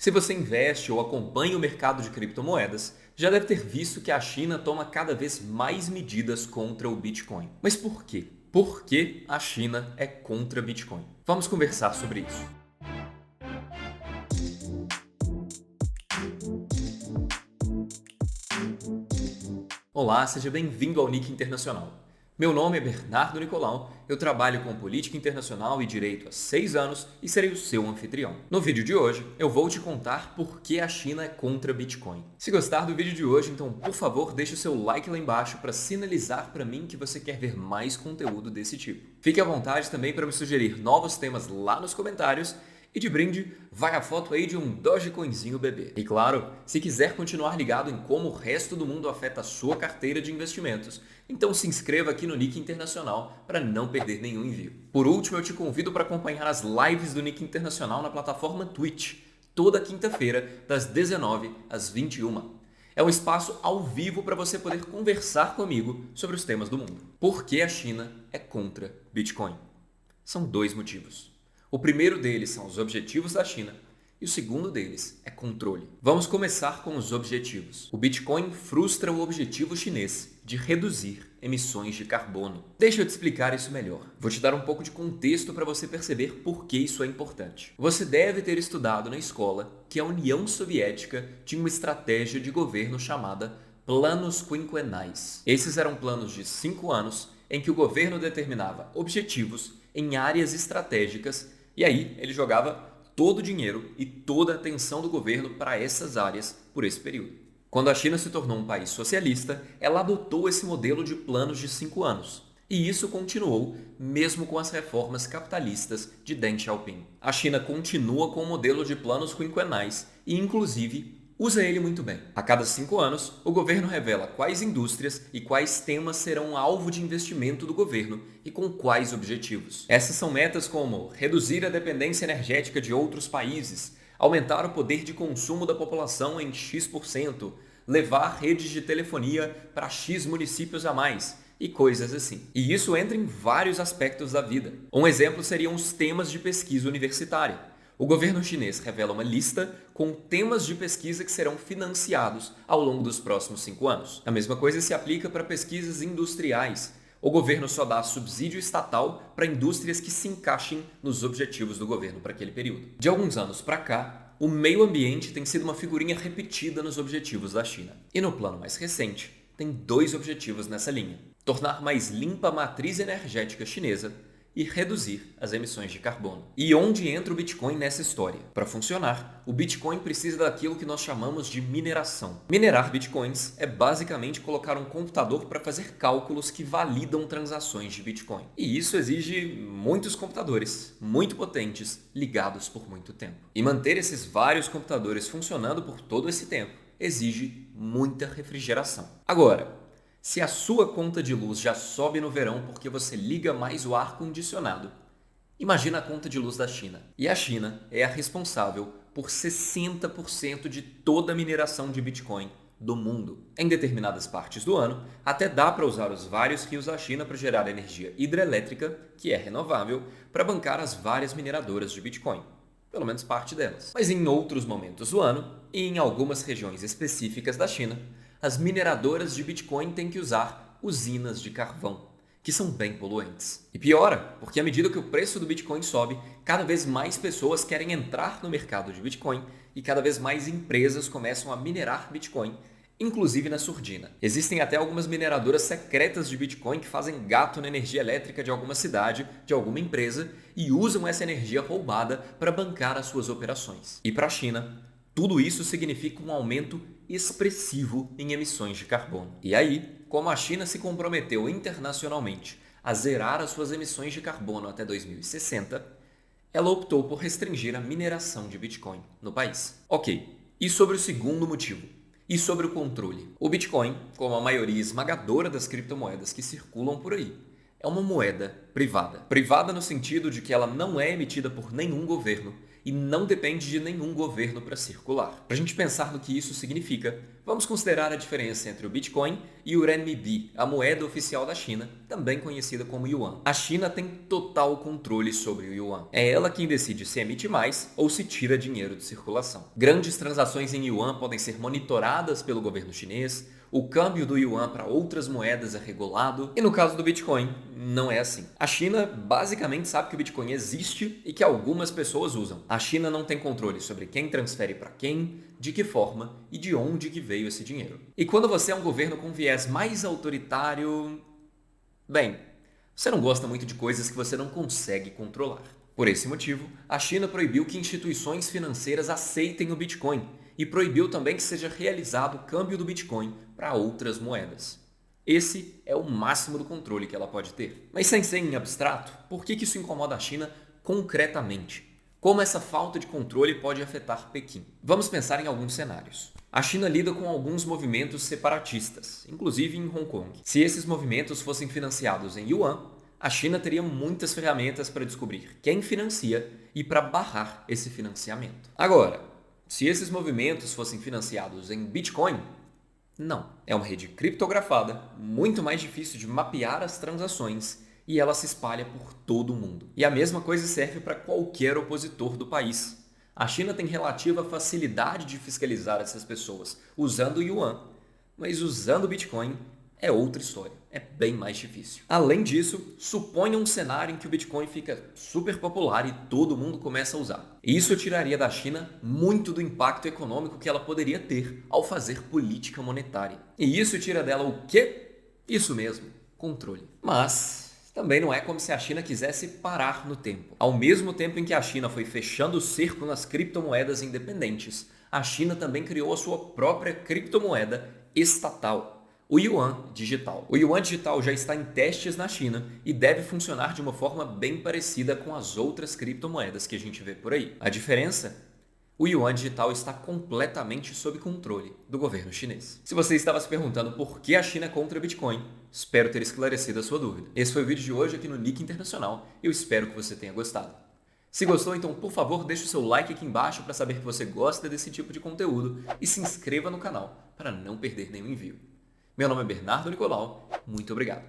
Se você investe ou acompanha o mercado de criptomoedas, já deve ter visto que a China toma cada vez mais medidas contra o Bitcoin. Mas por quê? Por que a China é contra Bitcoin? Vamos conversar sobre isso. Olá, seja bem-vindo ao Nick Internacional. Meu nome é Bernardo Nicolau, eu trabalho com política internacional e direito há 6 anos e serei o seu anfitrião. No vídeo de hoje, eu vou te contar por que a China é contra Bitcoin. Se gostar do vídeo de hoje, então, por favor, deixe o seu like lá embaixo para sinalizar para mim que você quer ver mais conteúdo desse tipo. Fique à vontade também para me sugerir novos temas lá nos comentários. E de brinde, vai a foto aí de um Dogecoinzinho bebê. E claro, se quiser continuar ligado em como o resto do mundo afeta a sua carteira de investimentos, então se inscreva aqui no Nick Internacional para não perder nenhum envio. Por último, eu te convido para acompanhar as lives do Nick Internacional na plataforma Twitch, toda quinta-feira, das 19 às 21. É um espaço ao vivo para você poder conversar comigo sobre os temas do mundo. Por que a China é contra Bitcoin? São 2 motivos. O primeiro deles são os objetivos da China e o segundo deles é controle. Vamos começar com os objetivos. O Bitcoin frustra o objetivo chinês de reduzir emissões de carbono. Deixa eu te explicar isso melhor. Vou te dar um pouco de contexto para você perceber por que isso é importante. Você deve ter estudado na escola que a União Soviética tinha uma estratégia de governo chamada Planos Quinquenais. Esses eram planos de 5 anos em que o governo determinava objetivos em áreas estratégicas e aí ele jogava todo o dinheiro e toda a atenção do governo para essas áreas por esse período. Quando a China se tornou um país socialista, ela adotou esse modelo de planos de 5 anos. E isso continuou mesmo com as reformas capitalistas de Deng Xiaoping. A China continua com o modelo de planos quinquenais e, inclusive, usa ele muito bem. A cada 5 anos, o governo revela quais indústrias e quais temas serão alvo de investimento do governo e com quais objetivos. Essas são metas como reduzir a dependência energética de outros países, aumentar o poder de consumo da população em X%, levar redes de telefonia para X municípios a mais e coisas assim. E isso entra em vários aspectos da vida. Um exemplo seriam os temas de pesquisa universitária. O governo chinês revela uma lista com temas de pesquisa que serão financiados ao longo dos próximos 5 anos. A mesma coisa se aplica para pesquisas industriais. O governo só dá subsídio estatal para indústrias que se encaixem nos objetivos do governo para aquele período. De alguns anos para cá, o meio ambiente tem sido uma figurinha repetida nos objetivos da China. E no plano mais recente, tem 2 objetivos nessa linha: tornar mais limpa a matriz energética chinesa e reduzir as emissões de carbono. E onde entra o Bitcoin nessa história? Para funcionar, o Bitcoin precisa daquilo que nós chamamos de mineração. Minerar Bitcoins é basicamente colocar um computador para fazer cálculos que validam transações de Bitcoin. E isso exige muitos computadores, muito potentes, ligados por muito tempo. E manter esses vários computadores funcionando por todo esse tempo exige muita refrigeração. Agora, se a sua conta de luz já sobe no verão porque você liga mais o ar-condicionado, imagina a conta de luz da China. E a China é a responsável por 60% de toda a mineração de Bitcoin do mundo. Em determinadas partes do ano, até dá para usar os vários rios da China para gerar energia hidrelétrica, que é renovável, para bancar as várias mineradoras de Bitcoin. Pelo menos parte delas. Mas em outros momentos do ano, e em algumas regiões específicas da China, as mineradoras de Bitcoin têm que usar usinas de carvão, que são bem poluentes. E piora, porque à medida que o preço do Bitcoin sobe, cada vez mais pessoas querem entrar no mercado de Bitcoin e cada vez mais empresas começam a minerar Bitcoin, inclusive na surdina. Existem até algumas mineradoras secretas de Bitcoin que fazem gato na energia elétrica de alguma cidade, de alguma empresa, e usam essa energia roubada para bancar as suas operações. E para a China, tudo isso significa um aumento expressivo em emissões de carbono. E aí, como a China se comprometeu internacionalmente a zerar as suas emissões de carbono até 2060, ela optou por restringir a mineração de Bitcoin no país. Ok, e sobre o segundo motivo? E sobre o controle? O Bitcoin, como a maioria esmagadora das criptomoedas que circulam por aí, é uma moeda privada. Privada no sentido de que ela não é emitida por nenhum governo e não depende de nenhum governo para circular. Para a gente pensar no que isso significa, vamos considerar a diferença entre o Bitcoin e o Renminbi, a moeda oficial da China, também conhecida como Yuan. A China tem total controle sobre o Yuan. É ela quem decide se emite mais ou se tira dinheiro de circulação. Grandes transações em Yuan podem ser monitoradas pelo governo chinês, o câmbio do Yuan para outras moedas é regulado, e no caso do Bitcoin, não é assim. A China basicamente sabe que o Bitcoin existe e que algumas pessoas usam. A China não tem controle sobre quem transfere para quem, de que forma e de onde que veio esse dinheiro. E quando você é um governo com viés mais autoritário, bem, você não gosta muito de coisas que você não consegue controlar. Por esse motivo, a China proibiu que instituições financeiras aceitem o Bitcoin e proibiu também que seja realizado o câmbio do Bitcoin para outras moedas. Esse é o máximo do controle que ela pode ter. Mas sem ser em abstrato, por que isso incomoda a China concretamente? Como essa falta de controle pode afetar Pequim? Vamos pensar em alguns cenários. A China lida com alguns movimentos separatistas, inclusive em Hong Kong. Se esses movimentos fossem financiados em Yuan, a China teria muitas ferramentas para descobrir quem financia e para barrar esse financiamento. Agora, se esses movimentos fossem financiados em Bitcoin, não. É uma rede criptografada, muito mais difícil de mapear as transações e ela se espalha por todo o mundo. E a mesma coisa serve para qualquer opositor do país. A China tem relativa facilidade de fiscalizar essas pessoas usando o Yuan, mas usando o Bitcoin é outra história, é bem mais difícil. Além disso, suponha um cenário em que o Bitcoin fica super popular e todo mundo começa a usar. Isso tiraria da China muito do impacto econômico que ela poderia ter ao fazer política monetária. E isso tira dela o quê? Isso mesmo, controle. Mas também não é como se a China quisesse parar no tempo. Ao mesmo tempo em que a China foi fechando o cerco nas criptomoedas independentes, a China também criou a sua própria criptomoeda estatal, o Yuan Digital. O Yuan Digital já está em testes na China e deve funcionar de uma forma bem parecida com as outras criptomoedas que a gente vê por aí. A diferença? O Yuan Digital está completamente sob controle do governo chinês. Se você estava se perguntando por que a China é contra o Bitcoin, espero ter esclarecido a sua dúvida. Esse foi o vídeo de hoje aqui no Nick Internacional e eu espero que você tenha gostado. Se gostou, então, por favor, deixe o seu like aqui embaixo para saber que você gosta desse tipo de conteúdo e se inscreva no canal para não perder nenhum envio. Meu nome é Bernardo Nicolau, muito obrigado.